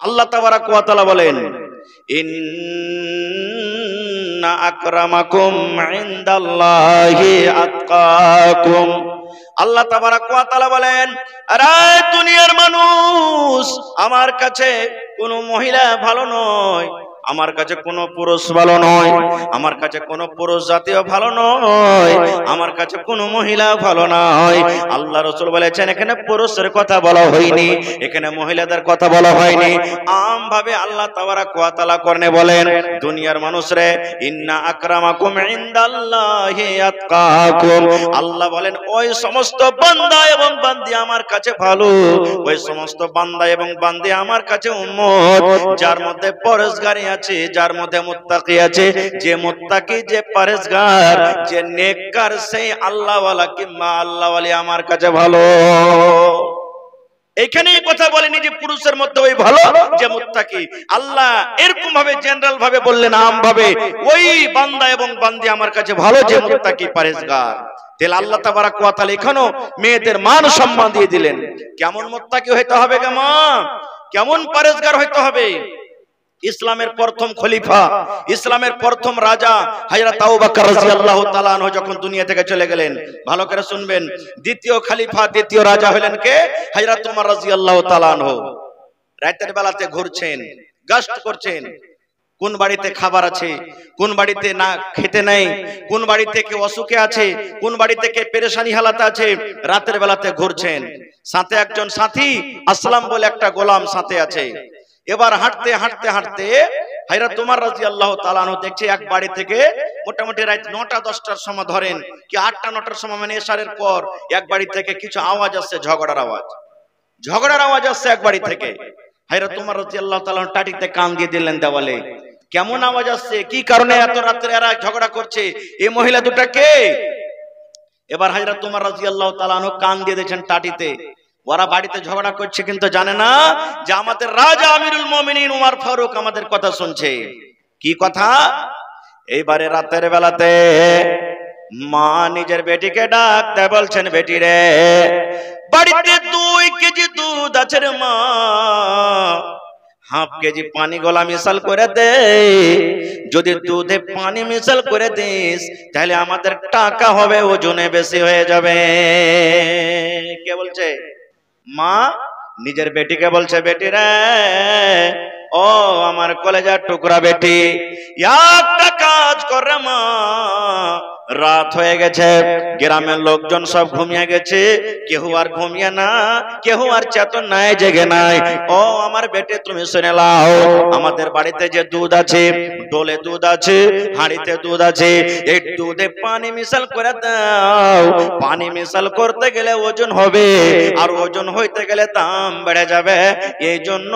আল্লাহ তাবারাক ওয়া তাআলা বলেন, ইন্না আকরামাকুম ইনদাল্লাহি আতকাকুম। আল্লাহ তাবারাক ওয়া তাআলা বলেন, আরে দুনিয়ার মানুষ, আমার কাছে কোনো মহিলা ভালো নয়, আমার কাছে কোনো পুরুষ ভালো নয়, আমার কাছে কোনো পুরুষ জাতীয় ভালো নয়, আমার কাছে কোনো মহিলা ভালো নয়। আল্লাহ রাসূল বলেছেন এখানে পুরুষের কথা বলা হয়নি, এখানে মহিলাদের কথা বলা হয়নি। আমভাবে আল্লাহ তাবারাক ওয়া তাআলা করনে বলেন, দুনিয়ার মানুষরে, ইন্না আকরামাকুম ইনদাল্লাহি আতকাকুম। আল্লাহ বলেন ওই সমস্ত বান্দা এবং বান্দি আমার কাছে ভালো, ওই সমস্ত বান্দা এবং বান্দি আমার কাছে উম্মত যার মধ্যে পরহেজগারি আছে, যার মধ্যে মুত্তাকি আছে। যে মুত্তাকি, যে পরহেজগার, যে নেককার, সেই আল্লাহওয়ালা কিংবা আল্লাহওয়ালি আমার কাছে ভালো। এখানেই কথা বলেনি যে পুরুষের মধ্যে ওই ভালো যে মুত্তাকি। আল্লাহ এরকম ভাবে জেনারেল ভাবে বললেন, আম ভাবে, ওই বান্দা এবং বান্দি আমার কাছে ভালো যে মুত্তাকি পরহেজগার। তাহলে আল্লাহ তাবারাক ওয়া তাআলা এখানেও মেয়েদের মান সম্মান দিয়ে দিলেন। কেমন মুত্তাকি হইতে হবে গো মা, কেমন পরহেজগার হইতে হবে। ইসলামের প্রথম খলিফা, ইসলামের প্রথম রাজা হযরত আবু বকর রাদিয়াল্লাহু তাআলা আনহু যখন দুনিয়া থেকে চলে গেলেন, ভালো করে শুনবেন, দ্বিতীয় খলিফা, দ্বিতীয় রাজা হলেন কে? হযরত ওমর রাদিয়াল্লাহু তাআলা আনহু। রাতের বেলাতে ঘুরছেন, গশত করছেন, কোন বাড়িতে খাবার আছে, কোন বাড়িতে না খেতে নেই, কোন বাড়িতে কেউ অসুখে আছে, কোন বাড়িতে কে পেরেশানি হালাতে আছে, রাতের বেলাতে ঘুরছেন। সাথে একজন সাথী আসলাম বলে একটা গোলাম সাথে আছে। এবার হাঁটতে হাঁটতে হাঁটতে হযরত ওমর রাদিয়াল্লাহু তাআলা আনহু দেখছে এক বাড়ি থেকে মোটামুটি রাত 9টা-10টার সময়, ধরেন কি 8টা-9টার সময়, মানে এশারের পর, এক বাড়ি থেকে কিছু আওয়াজ আসছে, ঝগড়ার আওয়াজ, ঝগড়ার আওয়াজ আসছে এক বাড়ি থেকে। হযরত ওমর রাদিয়াল্লাহু তাআলা টাটিতে কান দিয়ে দিলেন দেওয়ালে। কেমন আওয়াজ আসছে, কি কারণে এত রাতে এরা ঝগড়া করছে, এই মহিলা দুটা কে? এবার হযরত ওমর রাদিয়াল্লাহু তাআলা আনহু কান দিয়ে দিয়েছেন টাটিতে। ওরা বাড়িতে ঝগড়া করছে কিন্তু জানে না যে আমাদের রাজা আমিরুল মুমিনিন ওমর ফারুক আমাদের কথা শুনছে। কি কথা? এইবারে রাতের বেলাতে মা নিজের বেটিকে ডাক দেয়, বলছেন, বেটি রে, বাড়িতে 2 কেজি দুধ আছে রে মা, হাফ কেজি পানি গলা মিশাল করে দে। যদি দুধে পানি মিশাল করে দিস তাহলে আমাদের টাকা হবে, ওজনে বেশি হয়ে যাবে। কে বলছে? মা নিজের বেটিকে বলছে, বেটি রে, ও আমার কলেজার টুকরা বেটি, একটা কাজ কর রে মা, রাত হয়ে গেছে, গ্রামের লোকজন সব ঘুমিয়ে গেছে, কেউ আর ঘুমিয়ে না, কেউ আর চেতন নাই, জেগে নাই। ও আমার বেটে, তুমি শুনে নাও, আমাদের বাড়িতে যে দুধ আছে, ডোলে দুধ আছে, হাঁড়িতে দুধ আছে, এই দুধে পানি মিশাল করে দাও। পানি মিশাল করতে গেলে ওজন হবে, আর ওজন হইতে গেলে দাম বেড়ে যাবে। এই জন্য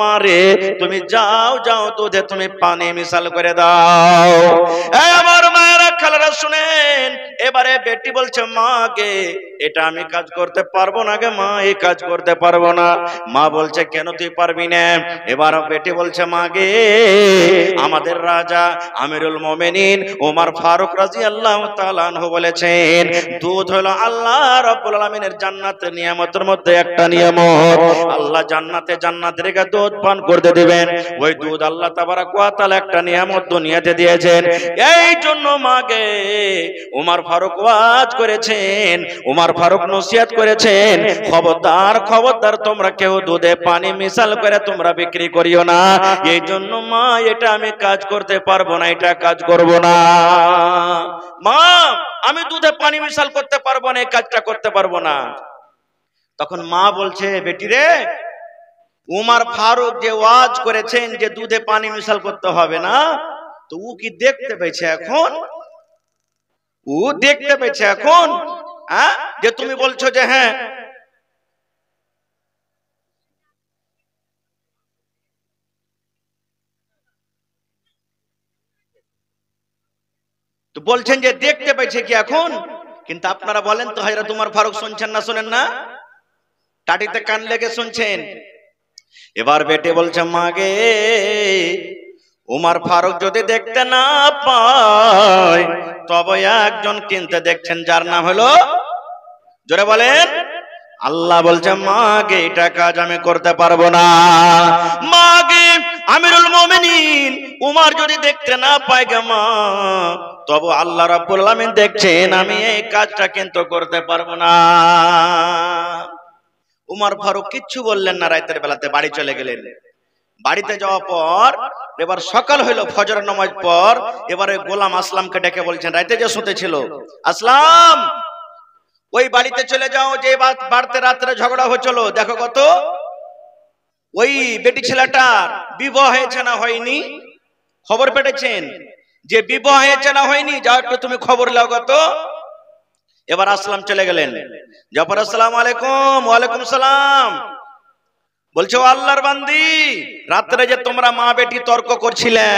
মারে, তুমি যাও যাও, দুধে তুমি পানি মিশাল করে দাও। আমার মায়েরা, খালারা শুনেন, এবারে বেটি বলছে, মা গে, এটা আমি কাজ করতে পারবো না গে মা, এই কাজ করতে পারবো না। মা বলছে, কেন তুই পারবি না? এবার বেটি বলছে, মা গে, আমাদের রাজা আমিরুল মুমিনিন ওমর ফারুক রাদিয়াল্লাহু তাআলা আনহু বলেছেন, দুধ হলো আল্লাহ রাব্বুল আলামিনের জান্নাতের নিয়ামতের মধ্যে একটা নিয়ামত। আল্লাহ জান্নাতীদেরকে দুধ পান করতে দিবেন। ওই দুধ আল্লাহ তাবারাক ওয়া তাআলা একটা নিয়ামত দুনিয়াতে দিয়েছেন। এই জন্য মাগে ওমর ফারুক ওয়াজ করেছেন, ওমর ফারুক নসিহত করেছেন, খবরদার খবরদার, তোমরা কেউ দুধে পানি মিশাল করে তোমরা বিক্রি করিও না। এই জন্য মা, এটা আমি কাজ করতে পারবো না, এটা কাজ করব না মা, আমি দুধে পানি মিশাল করতে পারবো না, এই কাজটা করতে পারবো না। তখন মা বলছে, বেটি রে, ওমর ফারুক যে ওয়াজ করেছেন যে দুধে পানি মিশাল করতে হবে না, তো ও কি দেখতে পেয়েছে এখন? ও দেখতে পেয়েছে এখন যে তুমি বলছো যে হ্যাঁ, তো বলছেন যে দেখতে পেয়েছে কি এখন? কিন্তু আপনারা বলেন তো, হযরত ওমর ফারুক শুনছেন না শোনেন না? টাটিতে কান লেগে শুনছেন। এবার বেটে বলছে, মাগে, ওমর ফারুক যদি দেখতে না পায় তবে একজন কিনতে দেখছেন, যার নাম হলো, জোরে বলেন, আল্লাহ বলছে, মাগে, এটা কাজ আমি করতে পারবো না। মা তোমার যদি দেখতে না পাই গে মা, তবে আল্লাহ রাব্বুল আলামিন দেখছেন, আমি এই কাজটা কিন্তু করতে পারবো না। উমর ফারুক কিচ্ছু বললেন না, রাতের বেলাতে বাড়ি চলে গেলেন। বাড়িতে যাওয়ার পর এবার সকাল হইল, ফজর নামাজ পর এবারে গোলাম আসলামকে ডেকে বলছেন, রাতে যে শুতেছিল, আসলাম ওই বাড়িতে চলে যাও যে বাড়িতে রাত্রে ঝগড়া হচ্ছিল, দেখো কত ওই বেটি ছেলেটার বিবাহ হয়েছে না হয়নি, খবর পেটেছেন যে বিবাহ হয়েছে না হয়নি, যাও একটু তুমি খবর লাও কত। এবার আসলাম চলে গেলেন, জাফর আসসালামু আলাইকুম। ওয়ালাইকুম সালাম। বলছে, ও আল্লাহর বান্দি, রাত্রে যে তোমরা মা বেটি তর্ক করছিলে,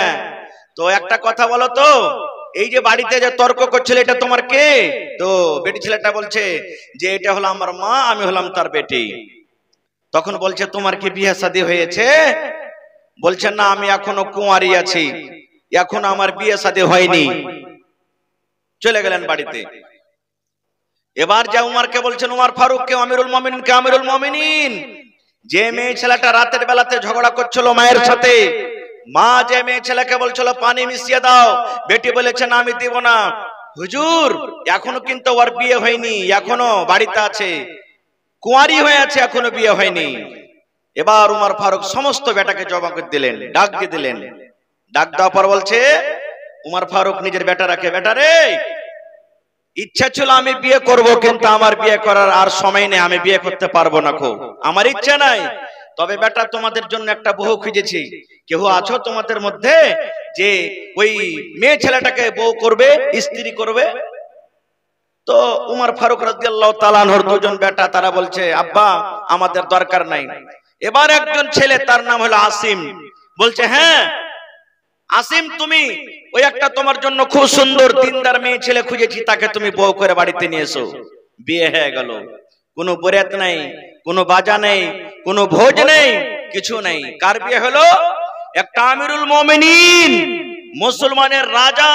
তো একটা কথা বলো তো, এই যে বাড়িতে যে তর্ক করছিলে এটা তোমার কে? তো বেটি ছেলেটা বলছে যে এটা হলো আমার মা, আমি হলাম তার বেটি। তখন বলছে, তোমার কি বিয়ে শাদী হয়েছে? বলছে, না, আমি এখনো কুঁয়ারি আছি, এখন আমার বিয়ে শাদী হয়নি। চলে গেলেন বাড়িতে। এবার যা উমরকে বলছেন, উমর ফারুক কে, আমিরুল মুমিনিন কে, আমিরুল মুমিনিন, যে মেয়ে ছেলেটা রাতের বেলাতে ঝগড়া করছিল মায়ের সাথে, মা যে মেয়ে ছেলেকে বলছিল পানি মিশিয়ে দাও, বেটি বলেছে না আমি দিব না। হুজুর, এখনো কিন্তু ওর বিয়ে হয়নি, এখনো বাড়িতে আছে, কুঁয়ারি হয়ে আছে, এখনো বিয়ে হয়নি। এবার উমর ফারুক সমস্ত বেটাকে জবাব দিলেন, ডাক দিয়ে দিলেন। ডাক দেওয়ার পর বলছে উমর ফারুক নিজের বেটারাকে, বেটারে, ইচ্ছা ছিল আমি বিয়ে করব, কিন্তু আমার বিয়ে করার আর সময় নেই, আমি বিয়ে করতে পারবো না, খুব আমার ইচ্ছা নাই। তবে বেটা, তোমাদের জন্য একটা বউ খুঁজেছি, কেউ আছো তোমাদের মধ্যে যে ওই মেয়ে ছেলেটাকে বউ করবে, স্ত্রী করবে? তো উমর ফারুক রাদিয়াল্লাহু তাআলা আনহুর দুজন বেটা, তারা বলছে, আব্বা আমাদের দরকার নাই। এবার একজন ছেলে, তার নাম হলো আসিম, বলছে, হ্যাঁ আসিম, তুমি ওই একটা তোমার জন্য খুব সুন্দর দিনদার মেয়ে ছেলে খুঁজেছি, তাকে তুমি বউ করে বাড়িতে নিয়ে এসো। বিয়ে হয়ে গেল, কোনো বরাত নাই, কোনো বাজা নেই, কোনো ভোজ নেই, কিছু নেই। কার বিয়ে হলো? একটা আমিরুল মুমিনিন, মুসলমানের রাজা,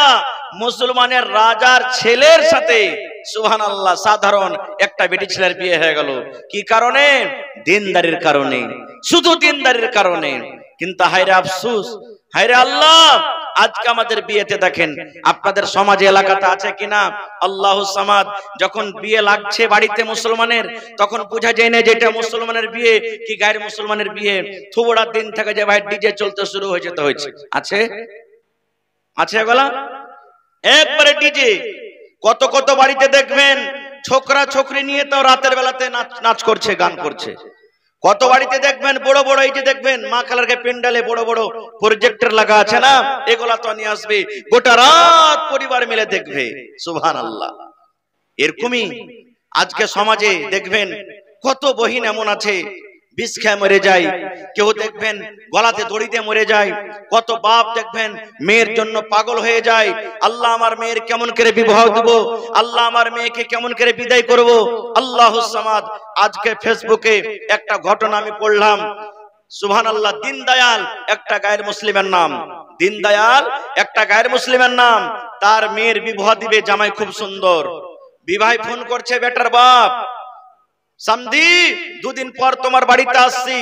মুসলমানের রাজার ছেলের সাথে, সুবহানাল্লাহ, সাধারণ একটা বেটি ছেলের বিয়ে হয়ে গেল। কি কারণে? দিনদারির কারণে, শুধু দিনদারির কারণে। কিন্তু হায়রে আফসোস, হায়রে আল্লাহ, আজকে আমাদের বিয়েতে দেখেন, আপনাদের সমাজে এলাকাতে আছে কিনা, আল্লাহুস সামাদ, যখন বিয়ে লাগছে বাড়িতে মুসলমানের, তখন বোঝা যায় না যে এটা মুসলমানের বিয়ে কি গায়ের মুসলমানের বিয়ে। থুবড়ার দিন থেকে যে ভাই ডিজে চলতে শুরু হয়ে যেতে হয়েছে, আছে আছে এগুলা, একবারে ডিজে। কত কত বাড়িতে দেখবেন ছোকরা ছোকরি নিয়ে তো রাতের বেলাতে নাচ করছে, গান করছে। কত বাড়িতে দেখবেন বড় বড়, এই যে দেখবেন মা খালারকে পেন্ডালে বড় বড় প্রজেক্টর লাগা আছে না, এগুলা তো নিয়ে আসবে, গোটা রাত পরিবার মিলে দেখবে। সুবহানাল্লাহ। এরকমই আজকে সমাজে দেখবেন কত বহিন এমন আছে বিষ খেয়ে মরে যায়, কেউ দেখবেন গলাতে দড়ি দিয়ে মরে যায়, কত বাপ দেখবেন মেয়ের জন্য পাগল হয়ে যায়, আল্লাহ আমার মেয়ের কেমন করে বিবাহ দেব, আল্লাহ আমার মেয়েকে কেমন করে বিদায় করব। আল্লাহুস সামাদ। আজকে ফেসবুকে একটা ঘটনা আমি পড়লাম, সুবহানাল্লাহ, দীনদয়াল একটা গায়ের মুসলিমের নাম, দীনদয়াল একটা গায়ের মুসলিমের নাম, তার মেয়ের বিবাহ দিবে, জামাই খুব সুন্দর, বিবাহ ফোন করছে বেটার বাপ, সামদি দুদিন পর তোমার বাড়িতে আসছি।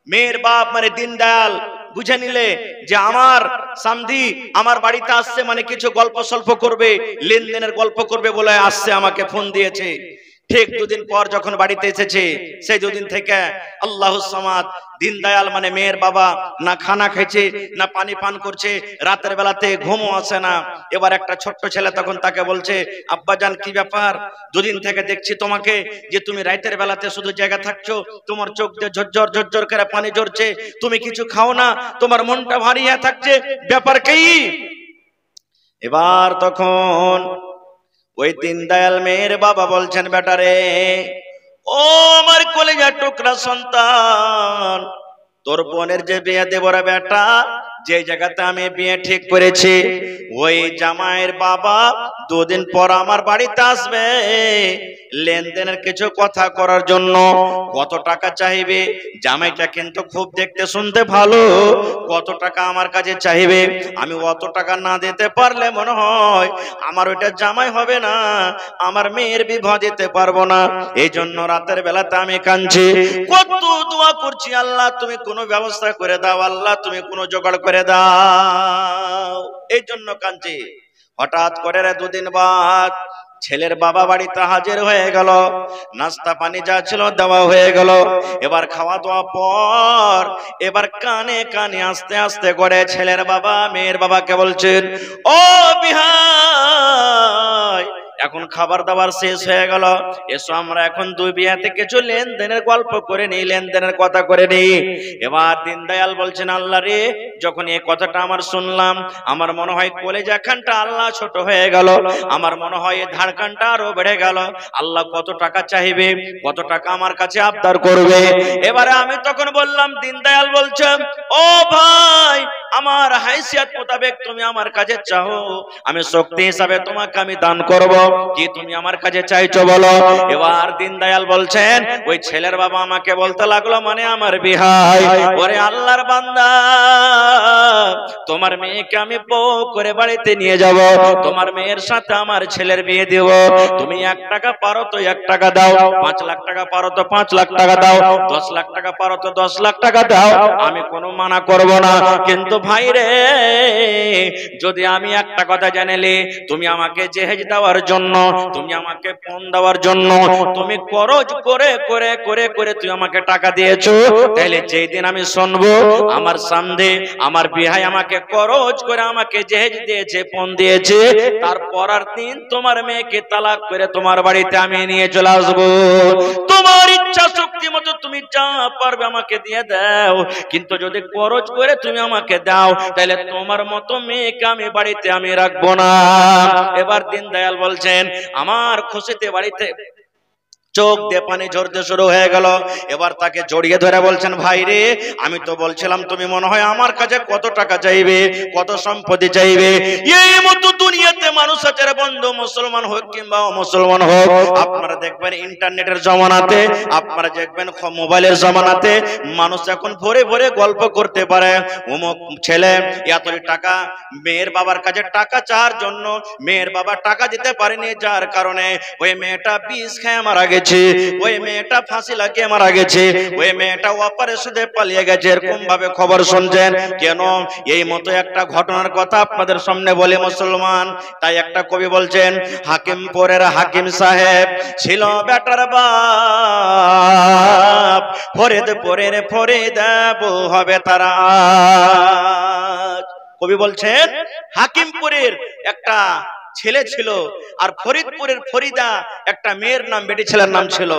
মেয়ের বাপ মানে দীনদয়াল বুঝে নিলে যে আমার সামদি আমার বাড়িতে আসছে, মানে কিছু গল্প সল্প করবে, লেনদেনের গল্প করবে বলে আসছে, আমাকে ফোন দিয়েছে। ঠিক দুদিন পর যখন বাড়িতে এসেছে, সেই দুদিন থেকে আল্লাহুস সামাদ, দীনদয়াল মানে মেয়ের বাবা, না খানা খাইছে না পানি পান করছে, রাতের বেলাতে ঘুমও আসে না। এবার একটা ছোট্ট ছেলে তখন তাকে বলছে, আব্বাজান কি ব্যাপার, দুদিন থেকে দেখছি তোমাকে যে তুমি রাতের বেলাতে শুধু জায়গা থাকছো, তোমার চোখ দিয়ে ঝরঝর ঝরঝর করে পানি ঝরছে, তুমি কিছু খাও না, তোমার মনটা ভারী হয়ে থাকছে, ব্যাপার কি? এবার তখন ওই দীনদয়াল মেয়ের বাবা বলছেন, বেটারে, ও আমার কলিজার টুকরা সন্তান, তোর বোনের যে বিয়ে দেব রে বেটা, যে জায়গাতে আমি বিয়ে ঠিক করেছি, ওই জামাইয়ের বাবা দুদিন পর আমার বাড়িতে আসবে লেনদেনের কিছু কথা করার জন্য। কত টাকা চাইবে? জামাইটা কিন্তু খুব দেখতে শুনতে ভালো। কত টাকা আমার কাছে চাইবে? আমি অত টাকা না দিতে পারলে মনে হয় আমার ওইটা জামাই হবে না, আমার মেয়ের বিবাহ দিতে পারবো না। এই জন্য রাতের বেলাতে আমি কাঁদছি, কত দোয়া করছি, আল্লাহ তুমি কোনো ব্যবস্থা করে দাও, আল্লাহ তুমি কোনো জোগাড় করে দাও। এই জন্য কাঁদছি। হঠাৎ করে দুদিন বাদ ছেলের বাবা বাড়িতে হাজির হয়ে গেল। নাস্তা পানি যা ছিল দেওয়া হয়ে গেল। এবার খাওয়া দাওয়া পর এবার কানে কানে আস্তে আস্তে করে ছেলের বাবা মেয়ের বাবাকে বলছেন, ও বিহাই, এখন খাবার দাবার শেষ হয়ে গেল, এসো আমরা এখন দুই বিয়াতে কিছু লেনদেনের গল্প করে নিই, লেনদেনের কথা করে নিই। এবার দীনদয়াল বলছেন, আল্লাহ রে, যখন এই কথাটা আমার শুনলাম, আমার মনে হয় কলেজাখানটা আল্লাহ ছোট হয়ে গেল, আমার মনে হয় এই ধাড়কানটা আরো বেড়ে গেল। আল্লাহ কত টাকা চাইবে, কত টাকা আমার কাছে আবদার করবে? এবারে আমি তখন বললাম, দীনদয়াল বলছেন, ও ভাই, আমার হাইসিয়াত মোতাবেক তুমি আমার কাছে চাও, আমি শক্তি হিসাবে তোমাকে আমি দান করব। কি তুমি আমার কাছে চাইছো বলো? এবার দীনদয়াল বলছেন, ওই ছেলের বাবা আমাকে বলতে লাগলো, মানে আমার বিহাই, ওরে আল্লাহর বান্দা, তোমার মেয়েকে আমি বউ করে বাড়িতে নিয়ে যাব, তোমার মেয়ের সাথে আমার ছেলের বিয়ে দেব। তুমি 1 টাকা পারো তো 1 টাকা দাও, 5 লাখ টাকা পারো তো 5 লাখ টাকা দাও, 10 লাখ টাকা পারো তো 10 লাখ টাকা দাও, আমি কোনো মানা করব না। কিন্তু ভাই রে, যদি আমি একটা কথা জানালে, তুমি আমাকে জেহেজ দেওয়ার জন্য, তুমি আমাকে পণ দেওয়ার জন্য, তুমি খরচ করে করে করে করে তুই আমাকে টাকা দিয়েছো, তাহলে যেই দিন আমি শুনবো আমার সামনে আমার বিহাই আমাকে খরচ করে আমাকে জেহেজ দিয়েছে, পণ দিয়েছে, তারপর আর দিন তোমার মেয়েকে তালাক করে তোমার বাড়িতে আমি নিয়ে চলে আসবো। তোমার ইচ্ছা শক্তি মতো তুমি যা পারবে আমাকে দিয়ে দাও, কিন্তু যদি খরচ করে তুমি আমাকে দাও, তাহলে তোমার মতো মেয়েকে আমি বাড়িতে আমি রাখবো না। এবার দীনদয়াল বলছেন, আমার খুশিতে বাড়িতে চোখ দিয়ে পানি ঝরতে শুরু হয়ে গেল। এবার তাকে জড়িয়ে ধরে বলছেন, ভাই রে, আমি তো বলছিলাম তুমি মনে হয় আমার কাছে কত টাকা চাইবে, কত সম্পত্তি চাইবে। এই মতো দুনিয়াতে মানুষ আছে রে বন্ধু, মুসলমান হোক কিংবা অমুসলমান হোক। আপনারা দেখবেন ইন্টারনেটের জমানাতে, আপনারা দেখবেন মোবাইলের জমানাতে, মানুষ এখন ভরে ভরে গল্প করতে পারে, অমুক ছেলে এত টাকা, মেয়ের বাবার কাছে টাকা চাওয়ার জন্য মেয়ের বাবা টাকা দিতে পারেনি, যার কারণে ওই মেয়েটা বিষ খেয়ে মারা গেছে, ওই মেয়েটা ফাঁসি লাগিয়ে মারা গেছে, ওই মেয়েটা অপারেশনে পালিয়ে গেছে। এরকম ভাবে খবর শুনছেন কেন? এই মতো একটা ঘটনার কথা আপনাদের সামনে বলে মুসলমান। তাই একটা কবি বলছেন, হাকিমপুরের হাকিম সাহেব ছিল বেটার বাপ, ফরিদপুরের ফরিদ হবে তারা। কবি বলছেন, হাকিমপুরের একটা ছেলে ছিল, আর ফরিদপুরের ফরিদা একটা মেয়ের নাম, বেটি ছেলের নাম ছিল।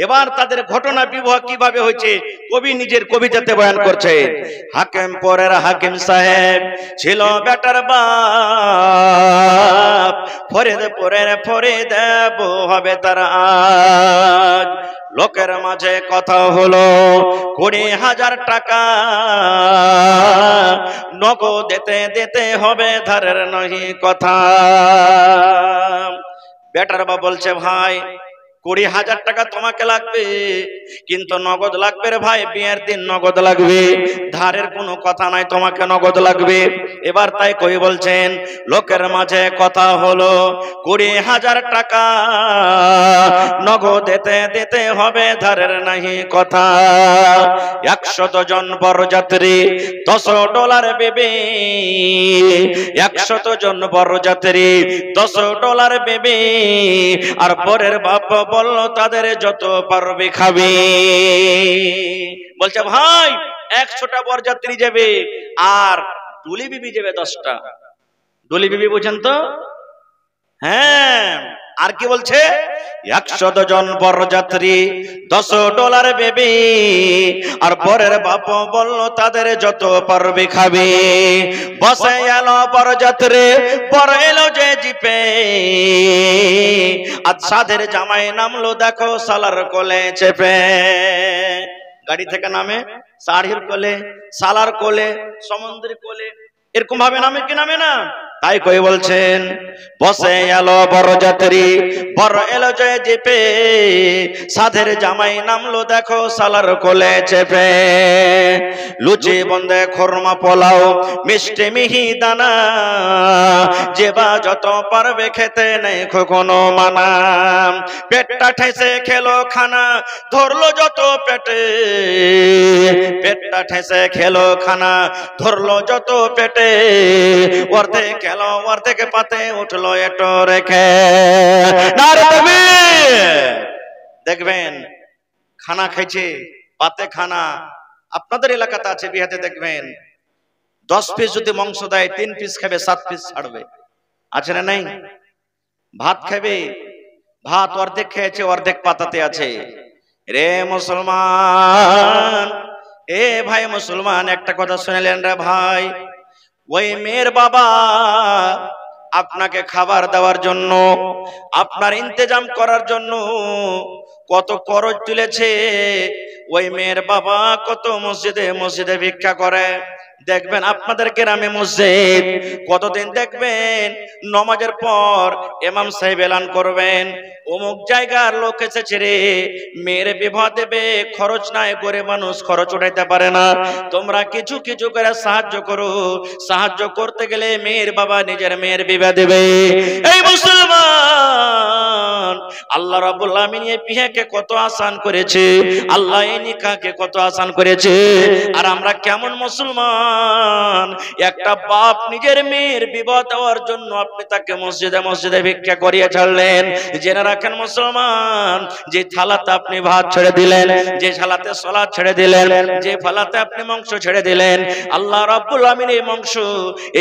এবার তাদের ঘটনা বিবাহ কিভাবে হয়েছে কবি নিজের কবিতাতে বয়ান করছেন। হাকিমপুরের হাকিম সাহেব ছিল বেটার বাপ, ফরিদপুরের ফরিদা হবে তারা আজ। লোকের মাঝে কথা হলো 20,000 টাকা, নগদ দিতে দিতে হবে, ধারের নহি কথা। বেটার বাবা বলছে, ভাই 20,000 টাকা তোমাকে লাগবে, কিন্তু নগদ লাগবে রে ভাই, বিয়ের দিন নগদ লাগবে, ধারের কোনো কথা নাই, তোমাকে নগদ লাগবে। এবার তাই কই বলছেন, লোকের মাঝে কথা হলো 20,000 টাকা, নগদ দিতে দিতে হবে, ধারের নাহি কথা। 100 জন বরযাত্রী $10 বেবি, 100 জন বরযাত্রী $10 বেবি, আর পরের বাপ বলল তাদের যত পারবে খাবে। বলছে, ভাই 100টা বরযাত্রী যাবে, আর ডুলি বিবি যাবে 10টা। ডুলি বিবি বুঝেন তো? হ্যাঁ। আর কি বলছে, 100 জন বরযাত্রী $10 বেবি, আর পরের বাপ বলল তাদের যত পারবে খাবে। বসে এলো বরযাত্রী, বর এলো যে জিপে, আর সাধের জামাই নামলো দেখো সালার কোলে চেপে। গাড়ি থেকে নামে, শাড়ির কোলে, সালার কোলে, সমুদ্রের কোলে, এরকম ভাবে নামে কি নামে না? তাই কই বলছেন বসে এলো বড় যাত্রী, বড় এলো যে জিপে, সাধের জামাই নামলো দেখো সালার কোলে চেপে। লুচি বন্দে খোরমা পোলাও মিষ্টি মিহি দানা, যে বা যত পারবে খেতে নেই কোনো মানা। পেটটা ঠেসে খেলো খানা, ধরলো যত পেটে, পেটটা ঠেসে খেলো খানা, ধরলো যত পেটে। অর্ধেক খেলো অর্ধেক পাতে উঠলো এটো রেখে। দেখবেন খানা খাইছে পাতে খানা। আপনাদের এলাকাতে আছে বিহাতে দেখবেন 10 পিস যদি মাংস দেয় 3 পিস খাবে 7 পিস ছাড়বে, আছে না নাই? ভাত খাবে, ভাত অর্ধেক খেয়েছে অর্ধেক পাতাতে আছে। রে মুসলমান, এ ভাই মুসলমান, একটা কথা শুনলেন রে ভাই, ওই মেয়ের বাবা আপনাকে খাবার দেওয়ার জন্য, আপনার ইন্তজাম করার জন্য কত খরচ তুলেছে। ওই মেয়ের বাবা কত মসজিদে মসজিদে ভিক্ষা করে। দেখবেন আপনাদের গ্রামে মসজিদ কতদিন দেখবেন নামাজের পর ইমাম সাহেব এলান করবেন, অমুক জায়গার লোক এসেছে রে, মেয়ের বিবাহ দেবে, খরচ নাই, গরিব মানুষ খরচ উঠাইতে পারে না, তোমরা কিছু কিছু করে সাহায্য করো। সাহায্য করতে গেলে মেয়ের বাবা নিজের মেয়ের বিবাহ দেবে। এই মুসলমান, আল্লাহ রাব্বুল আলামিন এই বিয়েকে কত আসান করেছে, আল্লাহ এই নিকাহকে কত আসান করেছে। আর আমরা কেমন মুসলমান, একটা বাপ নিজের মেয়ের বিবাহ দেওয়ার জন্য আপনি তাকে মসজিদে মসজিদে ভিক্ষা করিয়ে ছাড়লেন। জেনে রাখেন মুসলমান, যে থালাতে আপনি ভাত ছেড়ে দিলেন, যে থালাতে সালাত ছেড়ে দিলেন, যে থালাতে আপনি মাংস ছেড়ে দিলেন, আল্লাহ রাব্বুল আমিন এই মাংস,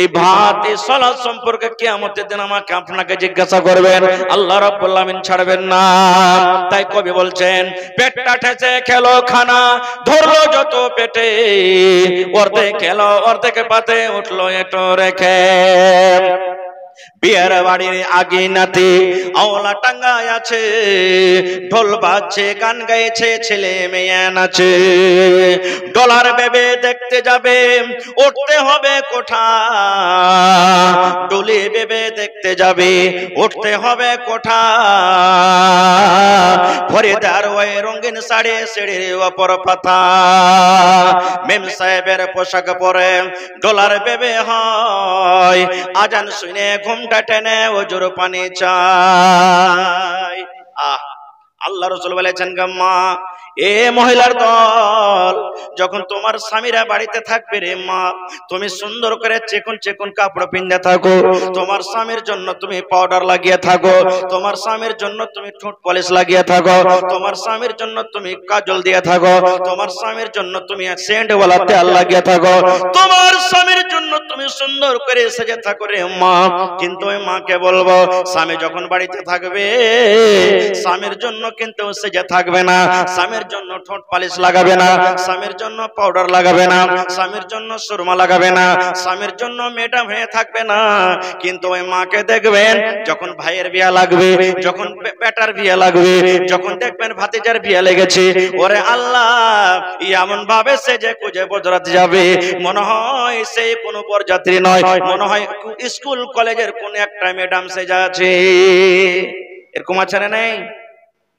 এই ভাত, এই সালাত সম্পর্কে কিয়ামতের দিন আমাকে আপনাকে জিজ্ঞাসা করবেন, আল্লাহ রাব্বুল আমিন ছাড়বেন না। তাই কবি বলছেন পেটটা ঠেসে খেলো খানা, ধরলো যত পেটে, অর্ধেক খেলো অর্ধেক পাতে উঠলো এটো রেখে। বিয়ের বাড়ির আগিনাতে আওলা টাঙ্গায় আছে, ঢোল বাজছে গান গাইছে ছেলে মেয়ে নাচে। ডলার বেবে দেখতে যাবে উঠতে হবে কোঠা, ডুলি বেবে দেখতে যাবে উঠতে হবে কোঠা। ফরিদার ওই রঙিন শাড়ি সিঁড়ির ওপর পাতা, মেম সাহেবের পোশাক পরে ডলার বেবে হয়, আজান শুনে ঘুমটা টেনে ওজোর পানি চাই। আল্লাহ রাসূল বলেছেন গাম্মা, এ মহিলার দল, যখন তোমার স্বামীরা বাড়িতে থাকবে রে মা, তুমি সুন্দর করে চেকন চেকন কাপড় পিন্দে থাকো, তোমার স্বামীর জন্য তুমি পাউডার লাগিয়ে থাকো, তোমার স্বামীর জন্য তুমি ঠোঁট পলিশ লাগিয়ে থাকো, তোমার স্বামীর জন্য তুমি কাজল দিয়ে থাকো, তোমার স্বামীর জন্য তুমি সেন্ট ওয়ালা তেল লাগিয়ে থাকো, তোমার স্বামীর জন্য তুমি সুন্দর করে সেজে থাকো রে মা। কিন্তু ওই মাকে বলবো, স্বামী যখন বাড়িতে থাকবে স্বামীর জন্য কিন্তু সেজে থাকবে না, স্বামীর জন্য ঠোঁট পালিশ লাগাবে না, স্বামীর জন্য পাউডার লাগাবে না, স্বামীর জন্য সুরমা লাগাবে না, স্বামীর জন্য ম্যাডাম হয়ে থাকবে না। কিন্তু ওই মাকে দেখবেন যখন ভাইয়ের বিয়ে লাগবে, যখন বেটার বিয়ে লাগবে, যখন দেখবেন ভাতিজার বিয়ে লেগেছে, ওরে আল্লাহ এমন ভাবে সেজে খুঁজে বজরাতে যাবে, মনে হয় সেই কোনো বরযাত্রী নয়, মনে হয় স্কুল কলেজের কোন একটা ম্যাডাম সেজা আছে। এরকম আছে না নাই?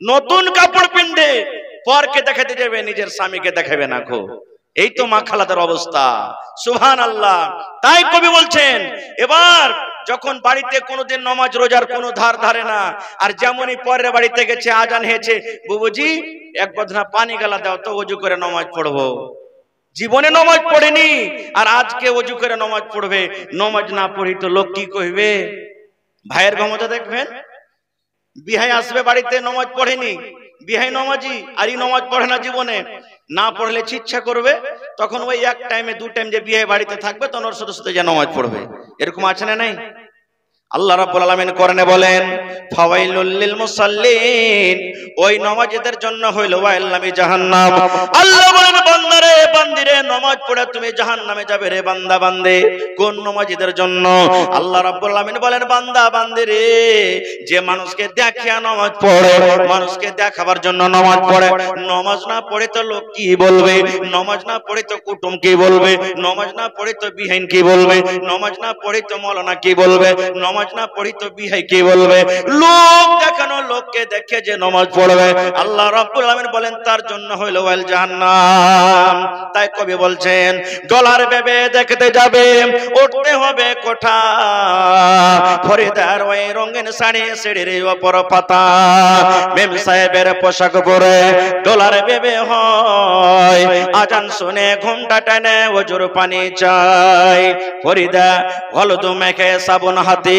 নতুন কাপড় পিনবে, পরকে দেখাতে যাবে, নিজের স্বামীকে দেখাবে না গো। এই তো মা খালাদের অবস্থা। সুবহানাল্লাহ। তাই কবি বলছেন, এবার যখন বাড়িতে কোনোদিন নামাজ রোজার কোনো ধার ধারে না, আর যেমনই পরের বাড়িতে গেছে, আজান হয়েছে, বুবুজি এক বদনা পানি গালা দাও তো ওযু করে নামাজ পড়বো। জীবনে নামাজ পড়েনি আর আজকে ওযু করে নামাজ পড়বে। নামাজ না পড়ি তো লোক কি কইবে? ভাইয়ের ক্ষমতা দেখবেন, বিহাই আসবে বাড়িতে, নামাজ পড়েনি, বিহাই নামাজি আর ই নামাজ পড়ে না, জীবনে না পড়লে ইচ্ছা করবে, তখন ওই এক টাইমে দু টাইম যে বিয়ে বাড়িতে থাকবে তখন ওর সাথে সাথে যে নামাজ পড়বে। এরকম আছে না নাই? আল্লাহ রাব্বুল আলামিন কোরআনে বলেন ফাওয়াইলুল লিল মুসাল্লিন, ওই নামাজীদের জন্য হইল ওয়াইল্লামি জাহান্নাম। আল্লাহ বলেন বান্দারে বান্দিরে নামাজ পড়ে তুমি জাহান্নামে যাবে রে বান্দা বান্দে। কোন নামাজীদের জন্য? আল্লাহ রাব্বুল আলামিন বলেন বান্দা বান্দিরে যে মানুষকে দেখিয়া নামাজ পড়ে, মানুষকে দেখাবার জন্য নামাজ পড়ে, নামাজ না পড়ে তো লোক কি বলবে, নামাজ না পড়ে তো কুটুম কি বলবে, নামাজ না পড়ে তো বিহাইন কি বলবে, নামাজ না পড়ে তো মাওলানা কি বলবে, নামাজ না পড়ি তো বিহাই কি বলবে, লোক দেখানো লোককে দেখে যে নামাজ পড়বে আল্লাহ রাব্বুল আলামিন বলেন তার জন্য হইল ওয়াইল জাহান্নাম। তাই কবি বলছেন ডলার ভেবে দেখতে যাবে উঠতে হবে কোঠা, ফরিদার ওই রঙিন শাড়ি সিঁড়ির ওপর পাতা, মেম সাহেবের পোশাক পরে ডলার ভেবে হয়, আজান শুনে ঘুমটা টেনে ওজুর পানি চাই, ফরিদা হলুদ মেখে সাবুন হাতে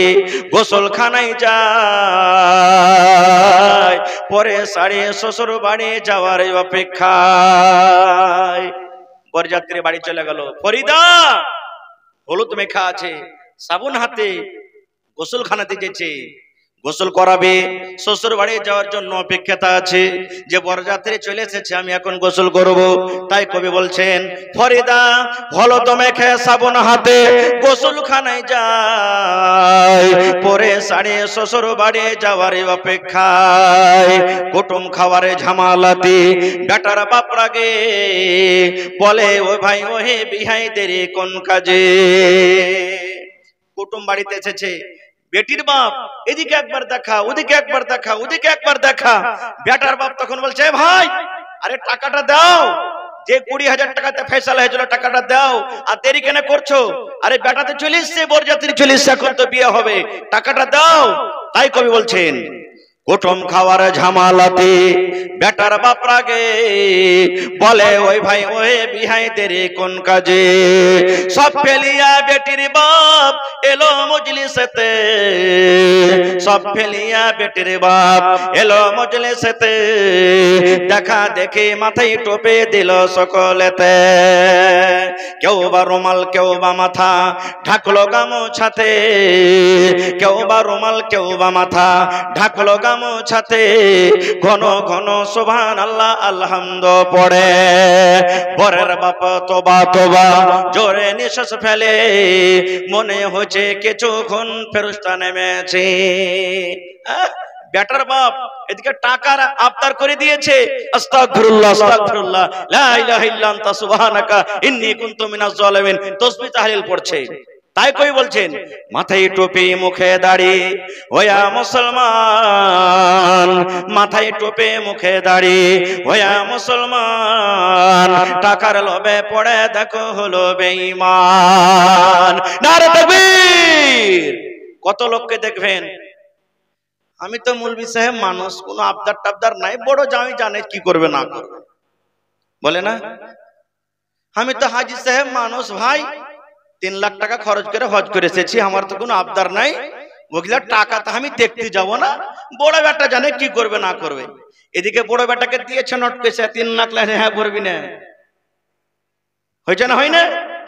গোসলখানায় যায়, পরে শাড়ি শ্বশুর বাড়ি যাওয়ার অপেক্ষায়। বরযাত্রী বাড়ি চলে গেল, ফরিদা হলুদ মেখা আছে, সাবুন হাতে গোসলখানাতে যেছে, গোসল করাবে, শ্বশুর বাড়ি যাওয়ার জন্য অপেক্ষাতে আছে যে বরযাত্রী চলে এসেছে আমি এখন গোসল করব। তাই কবি বলছেন ফরিদা হলুদ মেখে সাবুন হাতে গোসলখানায় যায়, পরে শাড়ি শ্বশুর বাড়ি যাওয়ার অপেক্ষায়, কুটুম খাওয়ারে ঝামালাতে বেটার বাপ রাগে বলে ও ভাই ওহে বিহাই দেরি কোন কাজে। কুটুম বাড়িতে এসেছে, বেটির বাপ এদিকে একবার দেখা, ওদিকে একবার দেখা, ওদিকে একবার দেখা। বেটার বাপ তখন বলছে ভাই আরে টাকাটা দাও, যে 20,000 টাকাতে ফয়সালা হয়েছিল টাকাটা দাও, আর দেরি কেন করছো? আরে বেটাতে চলে এসছে, বরযাত্রী চলে এসছে, এখন তো বিয়ে হবে, টাকাটা দাও। তাই কবি বলছেন কুটুম খাওয়ার ঝামালাতে বেটার বাপ রাগে বলে ওই ভাই ওহে বিহাই দেরি কোন কাজে। সব ফেলিয়া বেটির বাপ এলো মজলিসেতে, সব ফেলিয়া বেটির বাপ এলো মজলিসেতে, দেখা দেখে মাথায় টোপে দিল সকলেতে, কেউ বা রুমাল কেউ বা মাথা ঢাকলো গামছাতে, কেউ বা রুমাল কেউ বা মাথা ঢাকলো গামছাতে, ঘন ঘন সুবহানাল্লাহ আলহামদু পড়ে, বরের বাপ তোবা তোবা জোরে নিঃশ্বাস ফেলে, মনে হচ্ছে কিছুক্ষণ ফেরেশতা নেমেছে। বেটার বাপ এদিকে টাকার আবদার করে দিয়েছে, আস্তাগফিরুল্লাহ আস্তাগফিরুল্লাহ লা ইলাহা ইল্লা আনতা সুবহানাকা ইন্নী কুনতু মিনাজ জালিমিন তাসবিহ তাহলিল পড়ছে। তাই কই বলছেন মাথায় টুপি মুখে দাড়ি ওয়া মুসলমান, মাথায় টুপি মুখে দাড়ি ওয়া মুসলমান, টাকার লোভে পড়ে দেখো হলো বেঈমান। নারে তাকবীর। কত লোককে দেখবেন আমি তো মৌলভী সাহেব মানুষ, কোনো আবদার টাবদার নাই, বড় জামি জানে কি করবে না করবে, বলে না আমি তো হাজি সাহেব মানুষ ভাই, 3 লাখ টাকা খরচ করে হজ করে এসেছি, আমার তো কোনো আবদার নাই, ওগুলা টাকা তো আমি দেখতে যাব না, বড় বেটা জানে কি করবে না করবে। এদিকে বড় বেটাকে দিয়েছে নোট পেছে 3 লাখ লাগে, হ্যাঁ ভরবি না, হয়েছে না হয় না?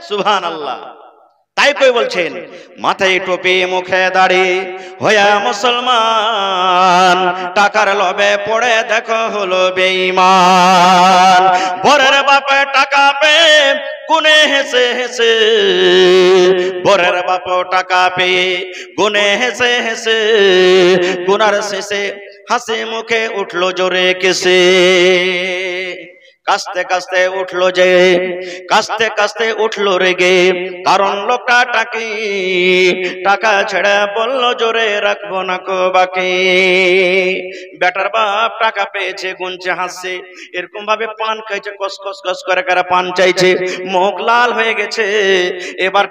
সুবহানাল্লাহ। তাই কই বলছেন মাথায় টুপি মুখে দাড়ি হইয়া মুসলমান, টাকার লোভে পড়ে দেখো হলো বেঈমান, বরের বাপে টাকা পেয়ে গুনে হেসে হেসে, বরের বাপ টাকা পেয়ে গুনে হেসে হেসে, গুনার শেষে হাসি মুখে উঠলো জোরে কেসে, কাস্তে কাস্তে উঠলো যে, কাস্তে কাস্তে উঠলো রেগে, কারণ লোকটা টাকি টাকা ছেড়ে বললো জোরে রাখবো না কো বাকি। বেটার বাপ টাকা পেয়েছে, গুনছে হাসছে, এরকম ভাবে পান খাইছে, কস কস কস করে করে পান চাইছে, মুখ লাল হয়ে গেছে, এবার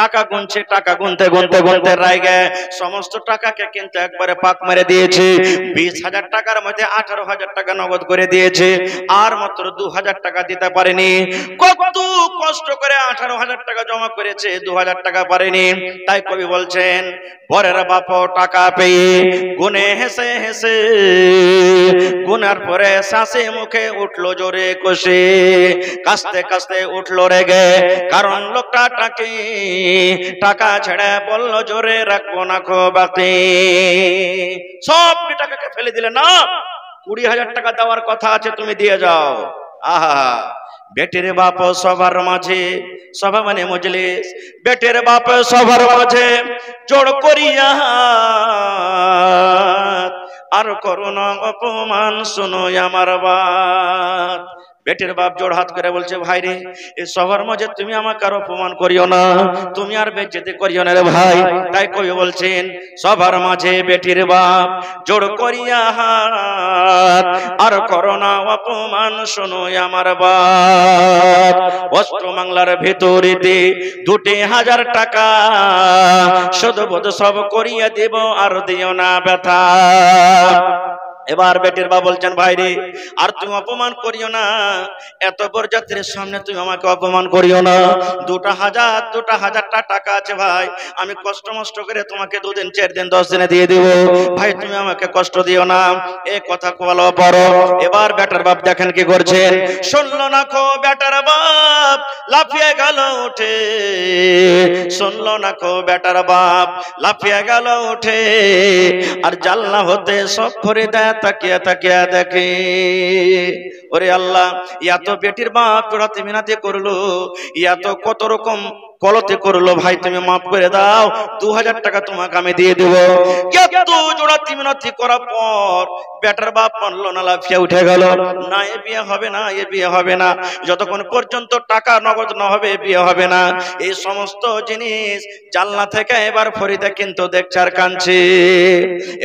টাকা গুনছে, টাকা গুনতে গুনতে গুনতে রাইগে সমস্ত টাকাকে কিন্তু একবারে পাক মেরে দিয়েছে। 20,000 টাকার মধ্যে 18,000 টাকা নগদ করে দিয়েছে, আর মাত্র 2000 টাকা দিতে পারেনি। কত কষ্ট করে 18,000 টাকা জমা করেছে, 2000 টাকা পারেনি। তাই কবি বলছেন পরের বাপ টাকা পেয়ে গুনে হেসে হেসে, গুনার পরে শ্বাসে মুখে উঠলো জোরে কষে, কাস্তে কাস্তে উঠলো রেগে, কারণ লোকটা টাকা ছেড়ে বললো জোরে রাখবো না খো বাকি। সব টাকাকে ফেলে দিলে না, 20,000 টাকা দেওয়ার কথা আছে, তুমি দিয়ে যাও। আহা, বেটির বাপ সবার মাঝে, সভা মানে মজলিস, বেটির বাপ সবার মাঝে জোড় করিয়া আর করুণা অপমান শুনো আমার বাত। বেটির বাপ জোড় হাত করে বলছে ভাই রে, এই সবার মাঝে তুমি আমাকে আর অপমান করিও না, তুমি আর বেজ্জতি করিও না রে ভাই। তাই কবি বলছেন সবার মাঝে বেটির বাপ জোড় করিয়া হাত আর করোনা অপমান শোনো আমার বাপ। অস্ত্র বাংলার ভেতরেতে 2,000 টাকা সদবোধ সব করিয়া দেব আর দিও না ব্যথা। এবার বেটির বাবা বলছেন ভাই রে, আর তুমি অপমান করিও না, এত বরযাত্রীর সামনে তুমি আমাকে অপমান করিও না। 2,000 টাকা আছে ভাই, আমি কষ্ট মষ্ট করে তোমাকে 2 দিন 4 দিন 10 দিনে দিয়ে দিব, ভাই তুমি আমাকে কষ্ট দিও না। এই কথা বলো বড়। এবার বেটার বাপ দেখেন কি করছেন, শুনলো না খো বেটার বাপ লাফিয়ে গেল উঠে, শুনলো না খো বেটার বাপ লাফিয়ে গেল উঠে, আর জানলা হতে সব করে দেয় তাকিয়া তাকিয়া দেখে। ওরে আল্লাহ, এত বেটির বাপ তোরাতে মিনাতে করলো, এত কত রকম কলতে করলো, ভাই তুমি মাফ করে দাও, 2,000 টাকা তোমাকে আমি দিয়ে দেব। এত জোড়াতি মিনতি করার পর বেটার বাপ মানলো না, লাফিয়া উঠে গেল, না এ বিয়ে হবে না, এ বিয়ে হবে না, যতক্ষণ পর্যন্ত টাকা নগদ না হবে বিয়ে হবে না। এই সমস্ত জিনিস জানলা থেকে এবার ফরিদা কিন্তু দেখছে আর কাঁদছে।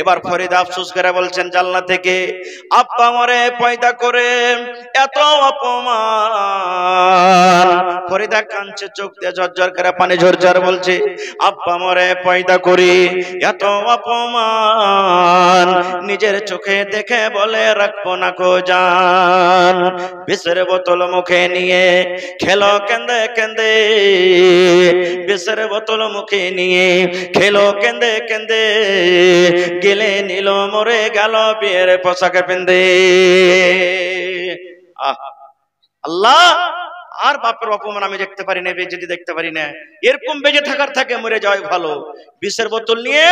এবার ফরিদা আফসোস করে বলছেন জানলা থেকে, আব্বা মরে পয়দা করে এত অপমান। ফরিদা কাঁদছে, চোখ দিয়ে ঝরঝর করে পানি ঝরঝর বলছে, আব্বা মরে পয়দা করে এত অপমান, নিজের চোখে দেখে বলে রাখবো না কো জান। বিষের বোতল মুখে নিয়ে খেলো কেন্দে কেন্দে, বিষের বোতল মুখে নিয়ে খেলো কেন্দে কেন্দে, গেলে নিল মরে গেল বিয়ের পোশাকে পেন্দে। আল্লাহ, আর বাপের অপমান আমি দেখতে পারি না, বেজেদি দেখতে পারি না, এরকম বেজে থাকার থাকে মরে যাওয়াই ভালো। বিষের বোতল নিয়ে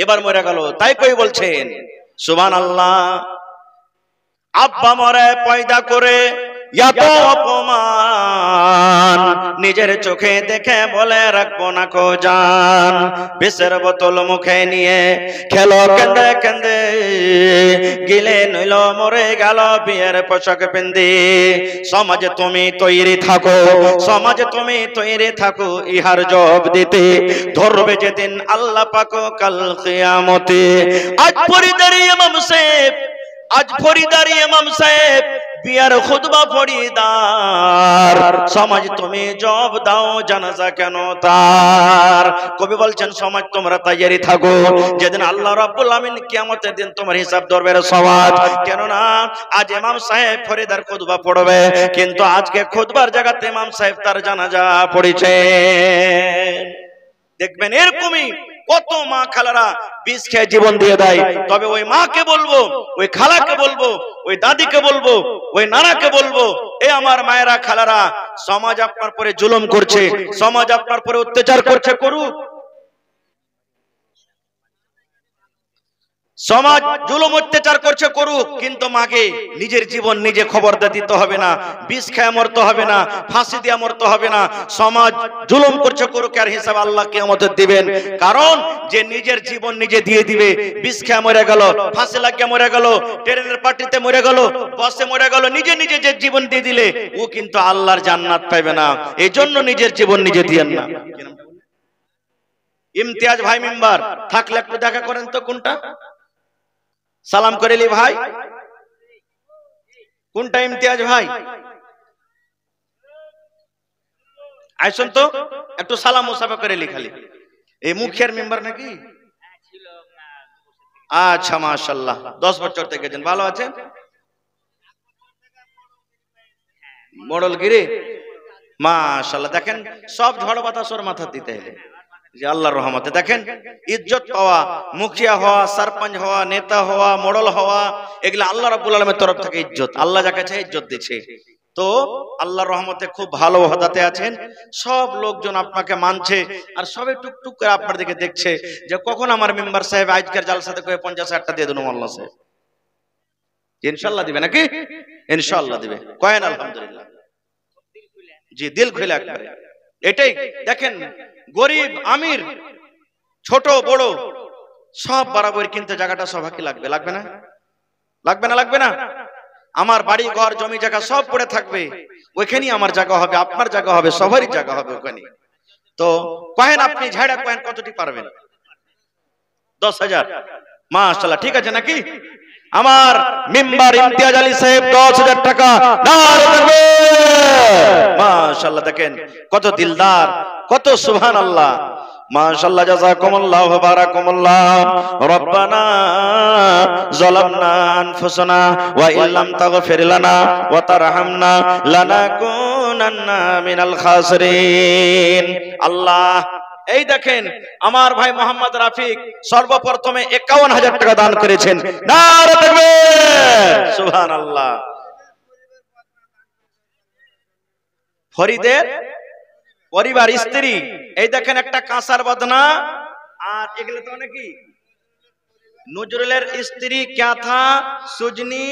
এবার মরে গেল। তাই কই বলছেন সুবহানাল্লাহ, আব্বা মরে পয়দা করে এত অপমান, নিজের চোখে দেখে বলে রাখবো না কো জান। বিষের বোতল মুখে নিয়ে খেলো কেন্দে কেন্দে, গিলে নইল মরে গেল বিয়ের পোশাক পেন্দে। সমাজে তুমি তৈরি থাকো, সমাজে তুমি তৈরি থাকো, ইহার জবাব দিতে ধরবে যেদিন আল্লাহ পাক কাল কিয়ামতে। আজ ফরিদার ইমাম সাহেব, আজ ফরিদার ইমাম সাহেব বিয়ার খুতবা ফরিদার, সমাজ তুমি জবাব দাও জানাজা কেন তার। কবি বলছেন সমাজ তোমরা তৈরি থাকো, যেদিন আল্লাহ রাব্বুল আমিন কিয়ামতের দিন তোমার হিসাব ধরবে সমাজ। কেননা আজ ইমাম সাহেব ফরিদার খুতবা পড়বে, কিন্তু আজকে খুতবার জায়গাতে ইমাম সাহেব তার জানাজা পড়েছে। দেখবেন এরকমই কত মা খালারা বিষ খেয়ে জীবন দিয়ে দেয়। তবে ওই মাকে বলবো, ওই খালাকে বলবো, ওই দাদিকে বলবো, ওই নানাকে বলবো, এ আমার মায়েরা খালারা, সমাজ আপনার পরে জুলুম করছে, সমাজ আপনার পরে অত্যাচার করছে, করুক। সমাজ জুলুম অত্যাচার করছে, করুক, কিন্তু মাকে নিজের জীবন নিজে খবর দিতে হবে না, বিষ খেয়ে মরতে হবে না, ফাঁসি দিয়ে মরতে হবে না। সমাজ জুলুম করছে, করুক, আর হিসাব আল্লাহ কিয়ামতে দিবেন। কারণ যে নিজের জীবন নিজে দিয়ে দিবে, বিষ খেয়ে মরে গেল, ফাঁসি লাগিয়ে মরে গেল, ট্রেনের পার্টিতে মরে গেল, বাসে মরে গেল, নিজে নিজে যে জীবন দিয়ে দিলে ও কিন্তু আল্লাহর জান্নাত পাবে না। এই জন্য নিজের জীবন নিজে দিয়েন না। ইমতিয়াজ ভাই মেম্বার থাকলে একটু দেখা করেন তো, কোনটা সালাম করেলি ভাই, কোনটা ইমতিয়াজ ভাই, আইসুন তো একটু সালাম মুসাফা করেলি। খালি এই মুখিয়ার মেম্বার নাকি? আচ্ছা মাশাআল্লাহ, 10 বছর থেকে গেছেন, ভালো আছেন? মোড়লগিরি, মাশাআল্লাহ। দেখেন সব ঝড় বাতাস ওর মাথা দিতে হলে যে আল্লাহর রহমতে দেখেন ইজ্জত পাওয়া, মুখিয়া হওয়া, সরপঞ্চ হওয়া, নেতা হওয়া, মোড়ল হওয়া, এগুলা আল্লাহ রাব্বুল আলামিনের তরফ থেকে ইজ্জত। আল্লাহ যাকে চায় ইজ্জত দিচ্ছে। তো আল্লাহর রহমতে খুব ভালো ওহদাতে আছেন, সব লোকজন আপনাকে মানছে আর সবে টুকটুক করে আপনার দিকে দেখছে যে কখন আমার মেম্বার সাহেব আজকের জালসাতে করে 50,000 টাকা দিয়ে দেন আল্লাহ সাহেব। ইনশাআল্লাহ দিবে নাকি? ইনশাআল্লাহ দিবে। কয়েন আলহামদুলিল্লাহ। জি, দিল খুলে একবারে। এটাই দেখেন, গরিব আমির ছোট বড় সব বরাবর, কিন্তু জায়গাটা সবাইকে লাগবে, লাগবে না? লাগবে না? লাগবে না? আমার বাড়ি ঘর জমি জায়গা সব পড়ে থাকবে, ওইখানেই আমার জায়গা হবে, আপনার জায়গা হবে, সবারই জায়গা হবে ওখানে। তো কয়েন আপনি ঝাড়া কয়েন কতটি পারবেন? 10,000। মাশাআল্লাহ, ঠিক আছে নাকি? আমার মেম্বার ইমতিয়াজ আলী সাহেব 10,000 টাকা। নারে তাকবীর! মাশাআল্লাহ, দেখেন কত দিলদার, কত সুবহানাল্লাহ। মাশাআল্লাহ, জাযাকুমুল্লাহু ওয়া বারাকাকুমুল্লাহ। রব্বানা যালামনা আনফুসানা ওয়া ইল্লাম তাগফির লানা ওয়া তারহামনা লানাকুনান্না মিনাল খাসিরিন। আল্লাহ, এই দেখেন আমার ভাই মোহাম্মদ রাফিক সর্বপ্রথমে 51,000 টাকা দান করেছেন। নারে তাকবীর! সুবহানাল্লাহ। ফরিদের পরিবার স্ত্রী, এই দেখেন একটা কাঁসার বদনা, আর এগুলো তো নাকি নজরুলের স্ত্রী ক্যাথা সুজনি